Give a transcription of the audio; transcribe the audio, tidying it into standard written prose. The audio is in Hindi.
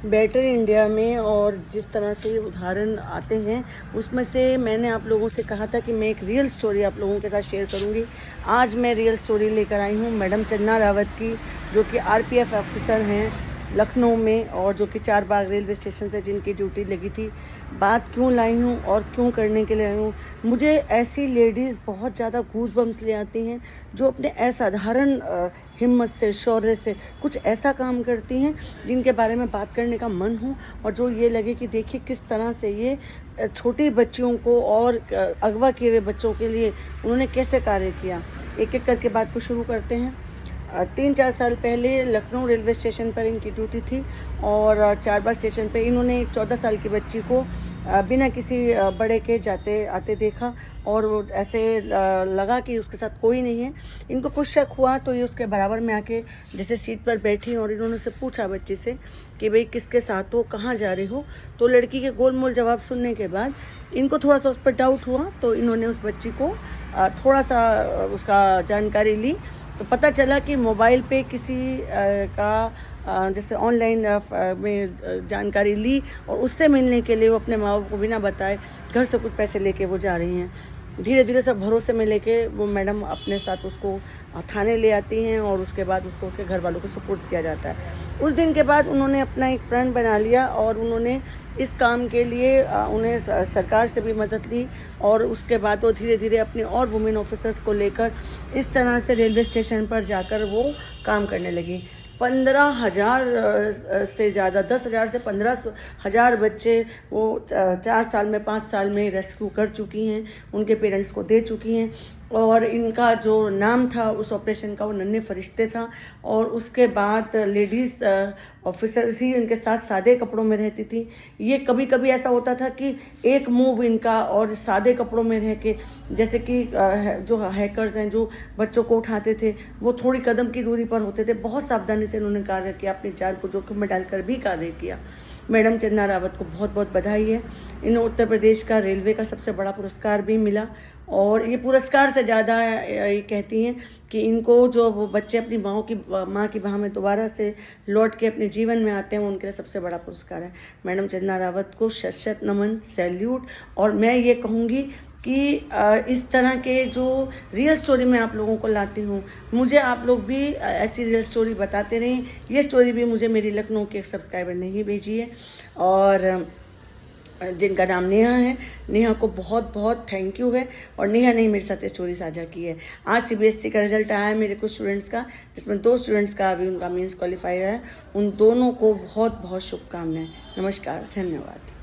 बेटर इंडिया में और जिस तरह से उदाहरण आते हैं उसमें से मैंने आप लोगों से कहा था कि मैं एक रियल स्टोरी आप लोगों के साथ शेयर करूंगी। आज मैं रियल स्टोरी लेकर आई हूं मैडम चन्ना रावत की, जो कि आरपीएफ ऑफिसर हैं लखनऊ में और जो कि चारबाग रेलवे स्टेशन से जिनकी ड्यूटी लगी थी। बात क्यों लाई हूँ और क्यों करने के लिए आई हूँ, मुझे ऐसी लेडीज़ बहुत ज़्यादा गूज़बम्स ले आती हैं जो अपने असाधारण हिम्मत से, शौर्य से कुछ ऐसा काम करती हैं जिनके बारे में बात करने का मन हो, और जो ये लगे कि देखिए किस तरह से ये छोटी बच्चियों को और अगवा किए हुए बच्चों के लिए उन्होंने कैसे कार्य किया। एक एक करके बात को शुरू करते हैं। 3-4 साल पहले लखनऊ रेलवे स्टेशन पर इनकी ड्यूटी थी और चारबाग स्टेशन पे इन्होंने एक 14 साल की बच्ची को बिना किसी बड़े के जाते आते देखा और वो ऐसे लगा कि उसके साथ कोई नहीं है। इनको कुछ शक हुआ तो ये उसके बराबर में आके जैसे सीट पर बैठी और इन्होंने से पूछा बच्ची से कि भाई किसके साथ हो, कहाँ जा रहे हो। तो लड़की के गोलमोल जवाब सुनने के बाद इनको थोड़ा सा उस पर डाउट हुआ, तो इन्होंने उस बच्ची को थोड़ा सा उसका जानकारी ली। तो पता चला कि मोबाइल पे किसी का जैसे ऑनलाइन में जानकारी ली और उससे मिलने के लिए वो अपने माँ बाप को बिना बताए घर से कुछ पैसे लेके वो जा रही हैं। धीरे धीरे सब भरोसे में लेके वो मैडम अपने साथ उसको थाने ले आती हैं और उसके बाद उसको उसके घर वालों को सपोर्ट किया जाता है। उस दिन के बाद उन्होंने अपना एक प्रण बना लिया और उन्होंने इस काम के लिए उन्हें सरकार से भी मदद ली और उसके बाद वो धीरे धीरे अपने और वुमेन ऑफिसर्स को लेकर इस तरह से रेलवे स्टेशन पर जाकर वो काम करने लगी। 15,000 से ज़्यादा 10,000 से 15,000 बच्चे वो 4 साल में 5 साल में रेस्क्यू कर चुकी हैं, उनके पेरेंट्स को दे चुकी हैं। और इनका जो नाम था उस ऑपरेशन का वो नन्हे फरिश्ते था। और उसके बाद लेडीज़ ऑफिसर्स ही इनके साथ सादे कपड़ों में रहती थी। ये कभी कभी ऐसा होता था कि एक मूव इनका और सादे कपड़ों में रह के, जैसे कि जो हैकर्स हैं जो बच्चों को उठाते थे वो थोड़ी कदम की दूरी पर होते थे। बहुत सावधानी से इन्होंने कार्य किया, अपनी जान को जोखिम में डालकर भी कार्य किया। मैडम चन्ना रावत को बहुत बहुत बधाई है। इन्हें उत्तर प्रदेश का रेलवे का सबसे बड़ा पुरस्कार भी मिला और ये पुरस्कार से ज़्यादा ये कहती हैं कि इनको जो वो बच्चे अपनी माँ की बाह में दोबारा से लौट के अपने जीवन में आते हैं वो उनके लिए सबसे बड़ा पुरस्कार है। मैडम चन्ना रावत को शत शत नमन, सैल्यूट। और मैं ये कहूँगी कि इस तरह के जो रियल स्टोरी मैं आप लोगों को लाती हूँ, मुझे आप लोग भी ऐसी रियल स्टोरी बताते रहें। ये स्टोरी भी मुझे मेरी लखनऊ के एक सब्सक्राइबर ने ही भेजी है और जिनका नाम नेहा है। नेहा को बहुत बहुत थैंक यू है। और नेहा ने मेरे साथ स्टोरी साझा की है। आज सीबीएसई का रिजल्ट आया है मेरे कुछ स्टूडेंट्स का, जिसमें 2 स्टूडेंट्स का अभी उनका मीन्स क्वालिफाई है। उन दोनों को बहुत बहुत शुभकामनाएं। नमस्कार, धन्यवाद।